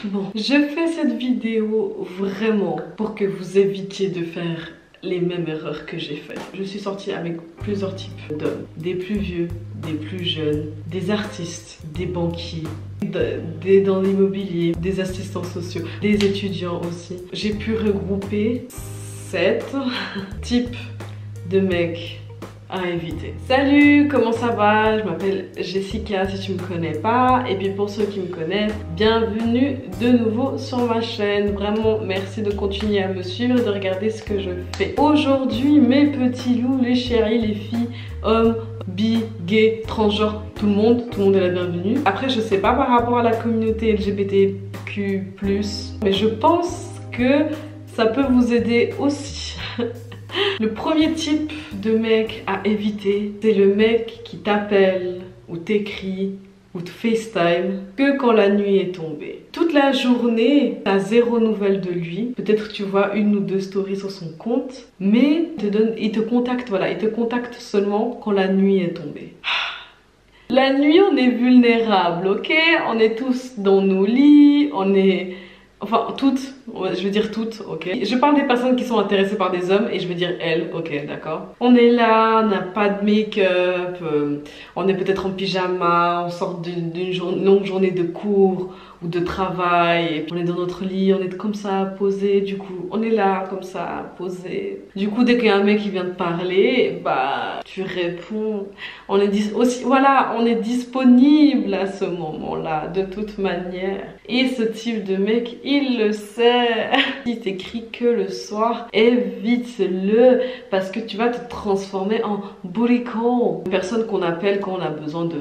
Bon, je fais cette vidéo vraiment pour que vous évitiez de faire les mêmes erreurs que j'ai faites. Je suis sortie avec plusieurs types d'hommes. Des plus vieux, des plus jeunes, des artistes, des banquiers, dans l'immobilier, des assistants sociaux, des étudiants aussi. J'ai pu regrouper 7 types de mecs à éviter. Salut, comment ça va? Je m'appelle Jessica si tu me connais pas. Et puis pour ceux qui me connaissent, bienvenue de nouveau sur ma chaîne. Vraiment, merci de continuer à me suivre et de regarder ce que je fais. Aujourd'hui, mes petits loups, les chéris, les filles, hommes, bi, gays, transgenres, tout le monde est la bienvenue. Après, je sais pas par rapport à la communauté LGBTQ+, mais je pense que ça peut vous aider aussi. Le premier type de mec à éviter, c'est le mec qui t'appelle ou t'écrit ou te FaceTime que quand la nuit est tombée. Toute la journée, t'as zéro nouvelle de lui. Peut-être tu vois 1 ou 2 stories sur son compte, mais il te contacte, voilà, il te contacte seulement quand la nuit est tombée. La nuit, on est vulnérable, ok? On est tous dans nos lits, on est... Enfin, toutes, je veux dire toutes, ok. Je parle des personnes qui sont intéressées par des hommes et je veux dire elles, ok, d'accord. On est là, on n'a pas de make-up, on est peut-être en pyjama, on sort d'une longue journée de cours ou de travail, et puis on est dans notre lit, on est comme ça, posé, du coup, on est là, comme ça, posé. Du coup, dès qu'il y a un mec qui vient te parler, bah, tu réponds. On est voilà, on est disponible à ce moment-là, de toute manière. Et ce type de mec, il le sait. Il t'écrit que le soir, évite-le, parce que tu vas te transformer en booty call. Personne qu'on appelle quand on a besoin de...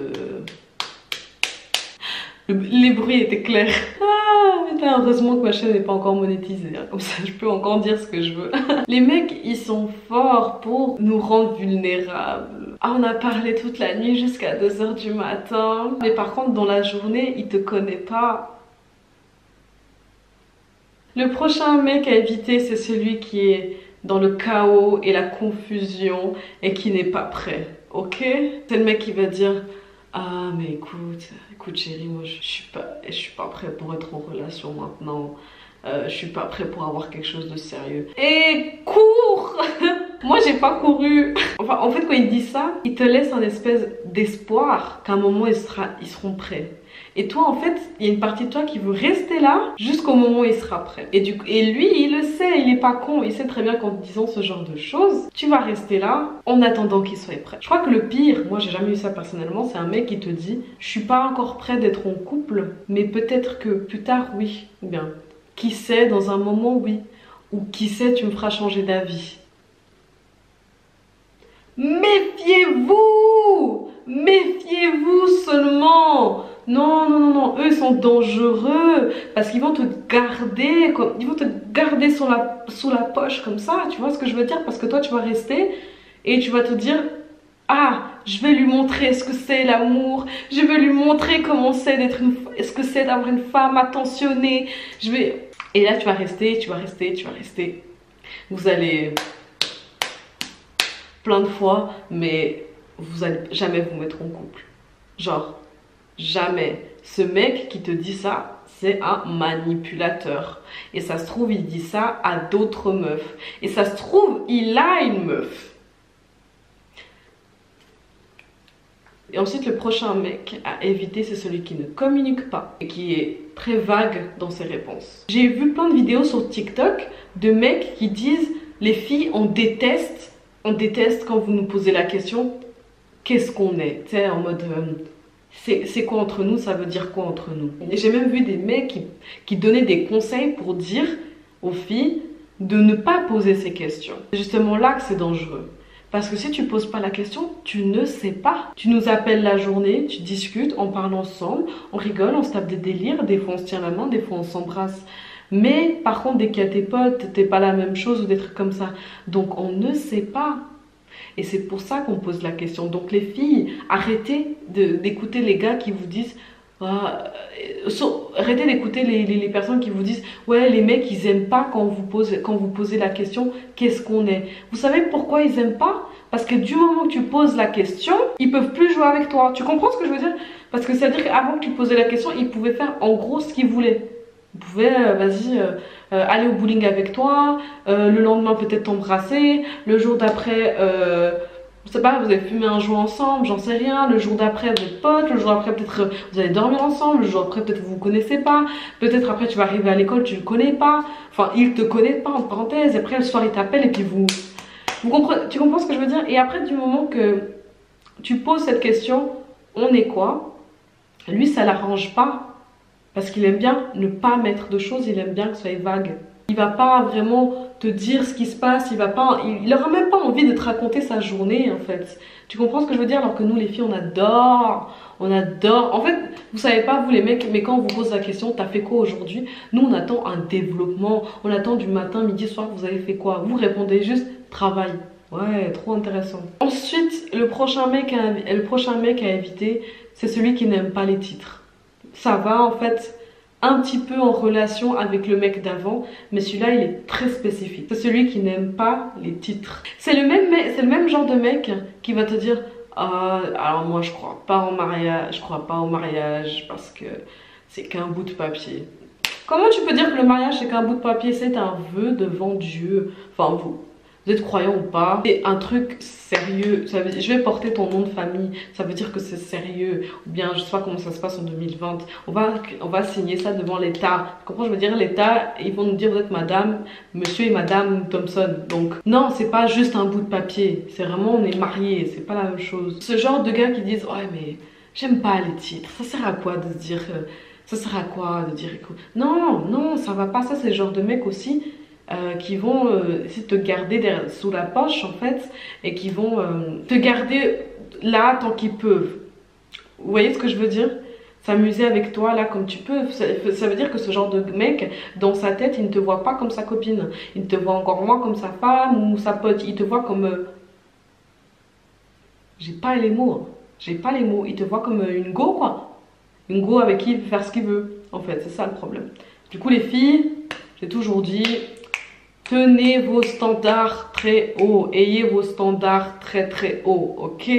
Les bruits étaient clairs. Ah, putain, heureusement que ma chaîne n'est pas encore monétisée, hein. Comme ça je peux encore dire ce que je veux. Les mecs, ils sont forts pour nous rendre vulnérables. Ah, on a parlé toute la nuit jusqu'à 2 h du matin. Mais par contre, dans la journée, il te connaît pas. Le prochain mec à éviter, c'est celui qui est dans le chaos et la confusion et qui n'est pas prêt, ok? C'est le mec qui va dire: ah mais écoute chérie, moi je suis pas prêt pour être en relation maintenant, je suis pas prêt pour avoir quelque chose de sérieux. Et cours. Moi j'ai pas couru. Enfin en fait quand il dit ça, il te laisse un espèce d'espoir qu'à un moment ils seront prêts. Et toi en fait, il y a une partie de toi qui veut rester là jusqu'au moment où il sera prêt. Et lui, il le sait, il est pas con, il sait très bien qu'en disant ce genre de choses, tu vas rester là en attendant qu'il soit prêt. Je crois que le pire, moi j'ai jamais eu ça personnellement, c'est un mec qui te dit: je suis pas encore prêt d'être en couple, mais peut-être que plus tard oui. Ou bien, qui sait, dans un moment oui. Ou qui sait, tu me feras changer d'avis. Méfiez-vous! Méfiez-vous seulement! Non, non, non, non, eux ils sont dangereux parce qu'ils vont te garder, ils vont te garder sous la poche comme ça, tu vois ce que je veux dire? Parce que toi tu vas rester et tu vas te dire: ah, je vais lui montrer ce que c'est l'amour, je vais lui montrer comment c'est ce que c'est d'avoir une femme attentionnée, et là tu vas rester, tu vas rester, tu vas rester. Vous allez plein de fois, mais vous allez jamais vous mettre en couple. Genre, jamais. Ce mec qui te dit ça, c'est un manipulateur. Et ça se trouve, il dit ça à d'autres meufs. Et ça se trouve, il a une meuf. Et ensuite, le prochain mec à éviter, c'est celui qui ne communique pas et qui est très vague dans ses réponses. J'ai vu plein de vidéos sur TikTok de mecs qui disent: les filles, on déteste quand vous nous posez la question qu'est-ce qu'on est, tu sais, en mode c'est quoi entre nous, ça veut dire quoi entre nous. J'ai même vu des mecs qui donnaient des conseils pour dire aux filles de ne pas poser ces questions. C'est justement là que c'est dangereux. Parce que si tu poses pas la question, tu ne sais pas. Tu nous appelles la journée, tu discutes, on parle ensemble, on rigole, on se tape des délires, des fois on se tient la main, des fois on s'embrasse. Mais par contre, dès qu'il y a tes potes, t'es pas la même chose ou des trucs comme ça. Donc on ne sait pas. Et c'est pour ça qu'on pose la question. Donc les filles, arrêtez d'écouter les gars qui vous disent... arrêtez d'écouter les personnes qui vous disent: ouais, les mecs ils aiment pas quand vous posez la question qu'est-ce qu'on est. Vous savez pourquoi ils aiment pas? Parce que du moment que tu poses la question, ils peuvent plus jouer avec toi. Tu comprends ce que je veux dire? Parce que c'est à dire qu'avant que tu posais la question, ils pouvaient faire en gros ce qu'ils voulaient. Vous pouvez, vas-y, aller au bowling avec toi, le lendemain peut-être t'embrasser, le jour d'après, je sais pas, vous avez fumé un jour ensemble, j'en sais rien, le jour d'après vous êtes potes, le jour d'après peut-être vous allez dormir ensemble, le jour d'après peut-être vous vous connaissez pas, peut-être après tu vas arriver à l'école, tu le connais pas, enfin il te connaît pas entre parenthèses, et après le soir il t'appelle et puis tu comprends ce que je veux dire? Et après du moment que tu poses cette question, on est quoi? Lui ça l'arrange pas. Parce qu'il aime bien ne pas mettre de choses, il aime bien que ce soit vague. Il va pas vraiment te dire ce qui se passe, il aura même pas envie de te raconter sa journée en fait. Tu comprends ce que je veux dire? Alors que nous les filles on adore. En fait, vous savez pas vous les mecs, mais quand on vous pose la question, t'as fait quoi aujourd'hui? Nous on attend un développement, on attend du matin, midi, soir, vous avez fait quoi? Vous répondez juste travail. Ouais, trop intéressant. Ensuite, le prochain mec à éviter, c'est celui qui n'aime pas les titres. Ça va en fait un petit peu en relation avec le mec d'avant, mais celui-là il est très spécifique. C'est celui qui n'aime pas les titres. C'est le même genre de mec qui va te dire alors moi je crois pas au mariage parce que c'est qu'un bout de papier. Comment tu peux dire que le mariage c'est qu'un bout de papier? C'est un vœu devant Dieu. Enfin vous êtes croyant ou pas, c'est un truc sérieux. Ça veut dire, je vais porter ton nom de famille, ça veut dire que c'est sérieux. Ou bien, je sais pas comment ça se passe en 2020. On va signer ça devant l'État. Tu comprends? Je veux dire, l'État, ils vont nous dire vous êtes madame, monsieur et madame Thompson. Donc, non, c'est pas juste un bout de papier. C'est vraiment, on est mariés, c'est pas la même chose. Ce genre de gars qui disent, ouais, mais j'aime pas les titres. Ça sert à quoi de se dire, ça sert à quoi de dire, écoute. Non, non, ça va pas. Ça, c'est le genre de mec aussi. Qui vont essayer de te garder sous la poche en fait et qui vont te garder là tant qu'ils peuvent. Vous voyez ce que je veux dire? S'amuser avec toi là comme tu peux. Ça veut dire que ce genre de mec, dans sa tête, il ne te voit pas comme sa copine, il te voit encore moins comme sa femme ou sa pote, il te voit comme j'ai pas les mots, j'ai pas les mots, il te voit comme une go quoi, une go avec qui il peut faire ce qu'il veut en fait, c'est ça le problème. Du coup les filles, j'ai toujours dit, tenez vos standards très hauts, ayez vos standards très très hauts, ok?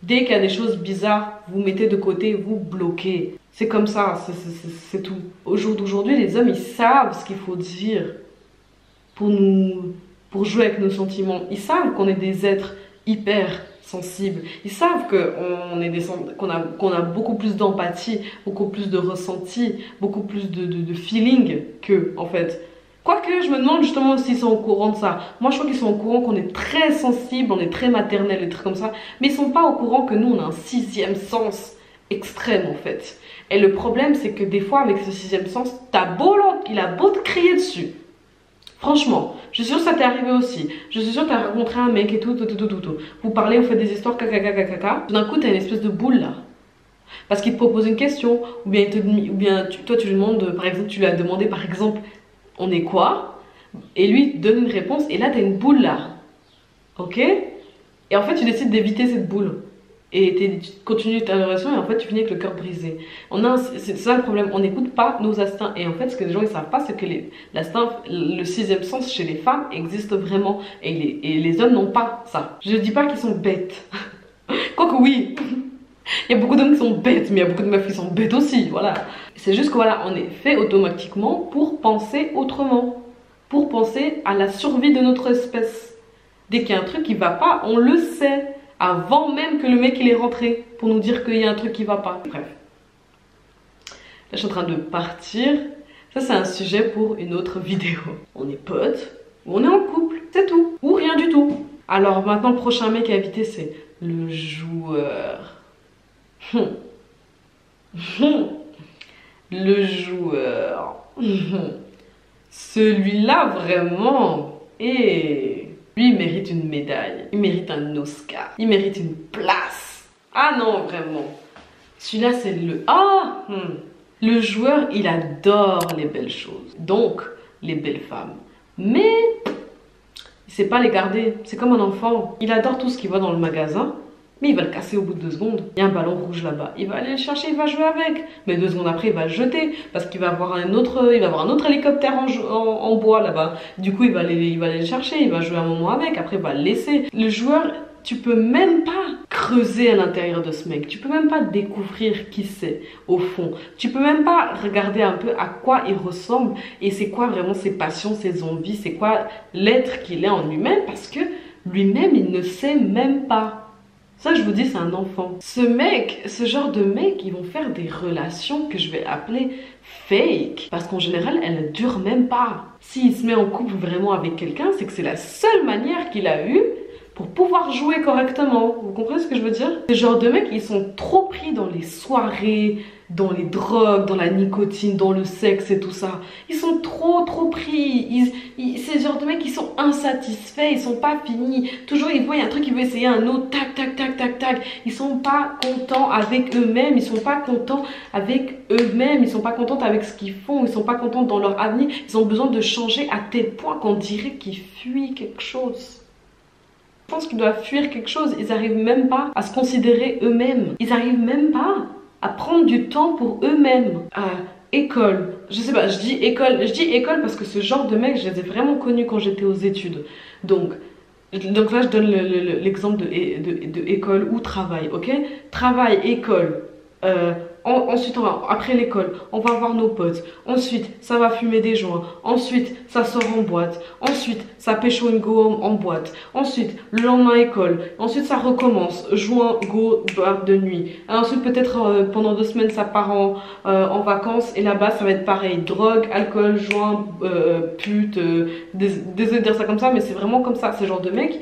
Dès qu'il y a des choses bizarres, vous mettez de côté, vous bloquez. C'est comme ça, c'est tout. Au jour d'aujourd'hui, les hommes, ils savent ce qu'il faut dire pour jouer avec nos sentiments. Ils savent qu'on est des êtres hyper sensibles. Ils savent qu'on a beaucoup plus d'empathie, beaucoup plus de ressenti, beaucoup plus de feeling qu'eux, en fait. Quoique, je me demande justement s'ils sont au courant de ça. Moi, je crois qu'ils sont au courant qu'on est très sensible, on est très maternel, des trucs comme ça. Mais ils sont pas au courant que nous, on a un sixième sens extrême, en fait. Et le problème, c'est que des fois, avec ce sixième sens, il a beau te crier dessus. Franchement, je suis sûre que ça t'est arrivé aussi. Je suis sûre que t'as rencontré un mec et tout. Vous parlez, vous faites des histoires, caca. D'un coup, t'as une espèce de boule, là. Parce qu'il te propose une question, ou bien, toi, tu lui demandes, par exemple, tu lui as demandé, par exemple, on est quoi? Et lui donne une réponse et là t'as une boule là, ok? Et en fait tu décides d'éviter cette boule et tu continues ta relation et en fait tu finis avec le cœur brisé. C'est ça le problème, on n'écoute pas nos instincts et en fait ce que les gens ne savent pas c'est que l'instinct, le sixième sens chez les femmes existe vraiment et les hommes n'ont pas ça. Je ne dis pas qu'ils sont bêtes, quoique oui. Il y a beaucoup d'hommes qui sont bêtes, mais il y a beaucoup de meufs qui sont bêtes aussi, voilà. C'est juste que voilà, on est fait automatiquement pour penser autrement. Pour penser à la survie de notre espèce. Dès qu'il y a un truc qui va pas, on le sait. Avant même que le mec il est rentré pour nous dire qu'il y a un truc qui va pas. Bref. Là je suis en train de partir. Ça c'est un sujet pour une autre vidéo. On est potes, ou on est en couple, c'est tout. Ou rien du tout. Alors maintenant le prochain mec à éviter c'est le joueur. Le joueur. Celui-là vraiment. Et lui il mérite une médaille. Il mérite un Oscar. Il mérite une place. Ah non vraiment. Celui-là c'est le joueur il adore les belles choses. Donc les belles femmes. Mais il sait pas les garder. C'est comme un enfant. Il adore tout ce qui va dans le magasin. Mais il va le casser au bout de 2 secondes. Il y a un ballon rouge là-bas. Il va aller le chercher, il va jouer avec. Mais 2 secondes après, il va le jeter. Parce qu'il va avoir un autre hélicoptère en bois là-bas. Du coup, il va aller le chercher. Il va jouer un moment avec. Après, il va le laisser. Le joueur, tu peux même pas creuser à l'intérieur de ce mec. Tu peux même pas découvrir qui c'est au fond. Tu peux même pas regarder un peu à quoi il ressemble et c'est quoi vraiment ses passions, ses envies, c'est quoi l'être qu'il est en lui-même parce que lui-même, il ne sait même pas. Ça, je vous dis, c'est un enfant. Ce mec, ce genre de mec, ils vont faire des relations que je vais appeler fake. Parce qu'en général, elles ne durent même pas. S'il se met en couple vraiment avec quelqu'un, c'est que c'est la seule manière qu'il a eue pour pouvoir jouer correctement. Vous comprenez ce que je veux dire? Ce genre de mecs, ils sont trop pris dans les soirées, dans les drogues, dans la nicotine, dans le sexe et tout ça. Ils sont trop pris. C'est ce genre de mecs qui sont insatisfaits, ils sont pas finis. Toujours ils voient un truc, ils veulent essayer un autre, tac. Ils sont pas contents avec eux-mêmes, ils sont pas contents avec eux-mêmes, ils sont pas contents avec ce qu'ils font, ils sont pas contents dans leur avenir. Ils ont besoin de changer à tel point qu'on dirait qu'ils fuient quelque chose. Je pense qu'ils doivent fuir quelque chose, ils arrivent même pas à se considérer eux-mêmes. Ils arrivent même pas à prendre du temps pour eux-mêmes. École, je sais pas, je dis école parce que ce genre de mecs, je les ai vraiment connus quand j'étais aux études. Donc là, je donne l'exemple de école ou travail, ok? Travail, école. Ensuite, après l'école, on va voir nos potes. Ensuite, ça va fumer des joints. Ensuite, ça sort en boîte. Ensuite, ça pécho une go en boîte. Ensuite, le lendemain, école. Ensuite, ça recommence. Joint, go, boîte de nuit. Et ensuite, peut-être pendant 2 semaines, ça part en vacances. Et là-bas, ça va être pareil. Drogue, alcool, joint, pute. Désolé de dire ça comme ça, mais c'est vraiment comme ça. Ce genre de mec.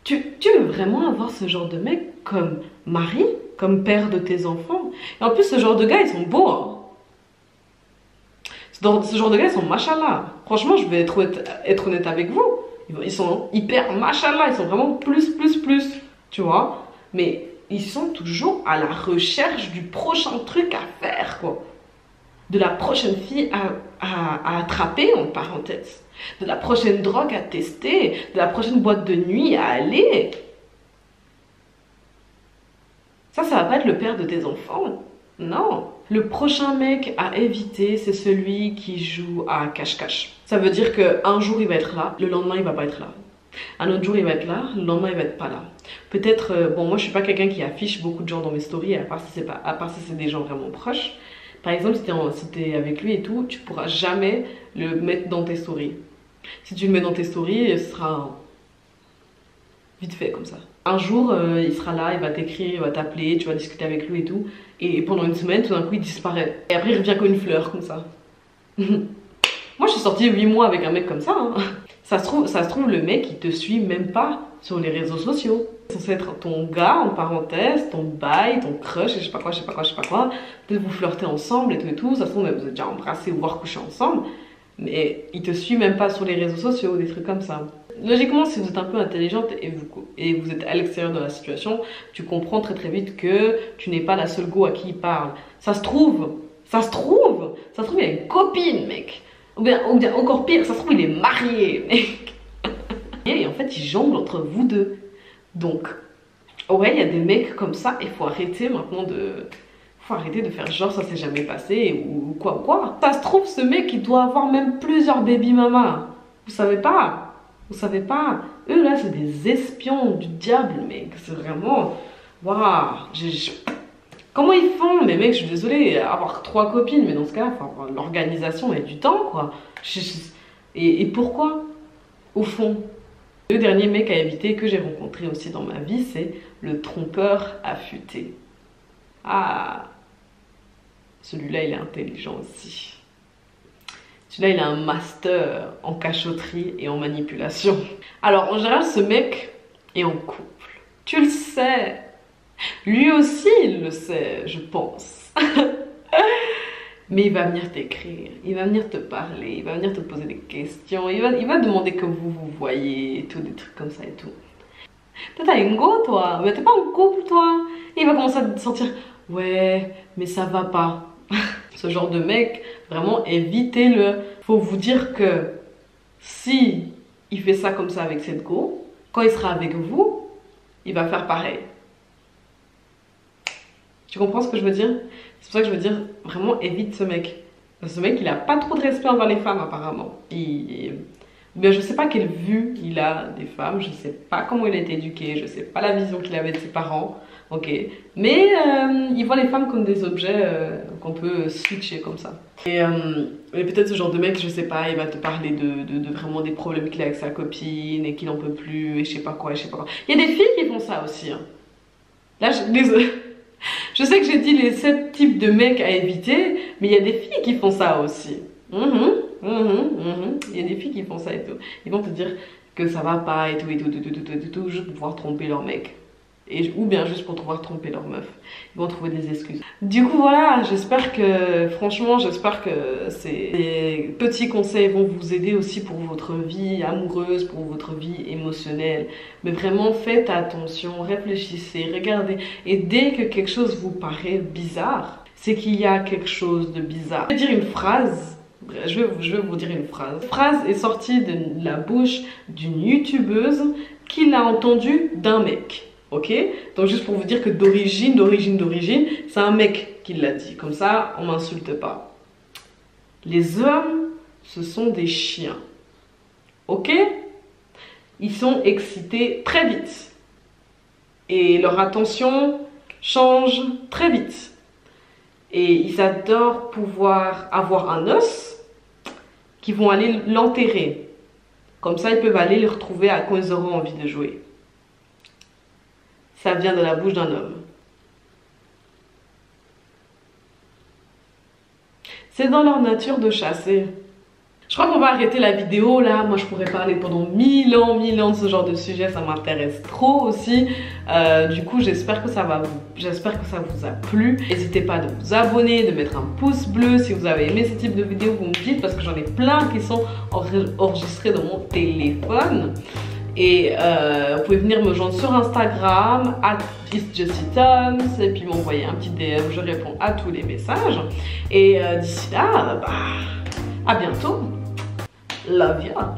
Tu veux vraiment avoir ce genre de mec comme mari, comme père de tes enfants? Et en plus, ce genre de gars, ils sont beaux. Hein. Ce genre de gars, ils sont machallah. Franchement, je vais être honnête avec vous. Ils sont hyper machallah. Ils sont vraiment plus. Tu vois? Mais ils sont toujours à la recherche du prochain truc à faire, quoi. De la prochaine fille à attraper, en parenthèse. De la prochaine drogue à tester. De la prochaine boîte de nuit à aller. Ça va pas être le père de tes enfants. Non. Le prochain mec à éviter, c'est celui qui joue à cache-cache. Ça veut dire qu'un jour, il va être là. Le lendemain, il va pas être là. Un autre jour, il va être là. Le lendemain, il va être pas là. Peut-être, bon, moi, je suis pas quelqu'un qui affiche beaucoup de gens dans mes stories, à part si c'est des gens vraiment proches. Par exemple, si t'es avec lui et tout, tu pourras jamais le mettre dans tes stories. Si tu le mets dans tes stories, ce sera vite fait comme ça. Un jour, il sera là, il va t'écrire, il va t'appeler, tu vas discuter avec lui et tout. Et pendant une semaine, tout d'un coup, il disparaît. Et après, il revient comme une fleur, comme ça. Moi, je suis sortie 8 mois avec un mec comme ça. Hein. Ça se trouve, le mec, il te suit même pas sur les réseaux sociaux. C'est censé être ton gars, en parenthèse, ton bail, ton crush, et je sais pas quoi. Peut-être vous flirtez ensemble et tout. Ça se trouve, vous êtes déjà embrassés ou voire couché ensemble. Mais il te suit même pas sur les réseaux sociaux, des trucs comme ça. Logiquement, si vous êtes un peu intelligente et vous êtes à l'extérieur de la situation, tu comprends très vite que tu n'es pas la seule go à qui il parle. Ça se trouve, il a une copine, mec. Ou bien encore pire, ça se trouve, il est marié, mec. Et en fait, il jongle entre vous deux. Donc, ouais, il y a des mecs comme ça, il faut arrêter maintenant faut arrêter de faire genre ça s'est jamais passé ou quoi. Ça se trouve, ce mec, il doit avoir même plusieurs baby mamas. Vous savez pas? Eux là, c'est des espions du diable, mec. C'est vraiment... Waouh. Comment ils font? Mais mec, je suis désolée, avoir 3 copines, mais dans ce cas-là, l'organisation et du temps, quoi. Et pourquoi? Au fond, le dernier mec à éviter que j'ai rencontré aussi dans ma vie, c'est le trompeur affûté. Ah, celui-là, il est intelligent aussi. Celui-là, il a un master en cachotterie et en manipulation. Alors, en général, ce mec est en couple. Tu le sais. Lui aussi, il le sait, je pense. Mais il va venir t'écrire, il va venir te parler, il va venir te poser des questions, il va demander que vous voyez et tout, des trucs comme ça et tout. Toi, t'as une go, toi, mais t'es pas en couple, toi. Et il va commencer à te sentir, ouais, mais ça va pas. Ce genre de mec, vraiment, évitez-le. Faut vous dire que si il fait ça comme ça avec cette go, quand il sera avec vous, il va faire pareil. Tu comprends ce que je veux dire? C'est pour ça que je veux dire, vraiment, évite ce mec. Ce mec, il a pas trop de respect envers les femmes, apparemment. Ben, je sais pas quelle vue il a des femmes, je sais pas comment il a été éduqué, je sais pas la vision qu'il avait de ses parents. ok. Mais ils voient les femmes comme des objets qu'on peut switcher comme ça. Et peut-être ce genre de mec, je sais pas, il va te parler de vraiment des problèmes qu'il a avec sa copine et qu'il en peut plus et je sais pas quoi, je sais pas quoi. Il y a des filles qui font ça aussi. Hein. Là, je sais que j'ai dit les 7 types de mecs à éviter, mais il y a des filles qui font ça aussi. Il y a des filles qui font ça et tout. Ils vont te dire que ça va pas et tout, juste pour pouvoir tromper leur mec. Ou bien juste pour pouvoir tromper leur meuf. Ils vont trouver des excuses. Du coup voilà, j'espère que, franchement, j'espère que ces petits conseils vont vous aider aussi pour votre vie amoureuse, pour votre vie émotionnelle. Mais vraiment, faites attention, réfléchissez, regardez. Et dès que quelque chose vous paraît bizarre, c'est qu'il y a quelque chose de bizarre. Je vais dire une phrase. Je vais vous dire une phrase. Cette phrase est sortie de la bouche d'une youtubeuse qui l'a entendue d'un mec. Ok, donc juste pour vous dire que d'origine, c'est un mec qui l'a dit. Comme ça, on m'insulte pas. Les hommes, ce sont des chiens. Ok? Ils sont excités très vite. Et leur attention change très vite. Et ils adorent pouvoir avoir un os qui vont aller l'enterrer. Comme ça, ils peuvent aller le retrouver quand ils auront envie de jouer. Ça vient de la bouche d'un homme. C'est dans leur nature de chasser. Je crois qu'on va arrêter la vidéo là. Moi je pourrais parler pendant 1000 ans de ce genre de sujet, ça m'intéresse trop aussi. Du coup j'espère que ça vous a plu. N'hésitez pas à vous abonner, de mettre un pouce bleu si vous avez aimé ce type de vidéo, vous me dites parce que j'en ai plein qui sont enregistrés dans mon téléphone. Et vous pouvez venir me joindre sur Instagram @itsjessitoms et puis m'envoyer un petit DM, je réponds à tous les messages. Et d'ici là, à bientôt. Love ya.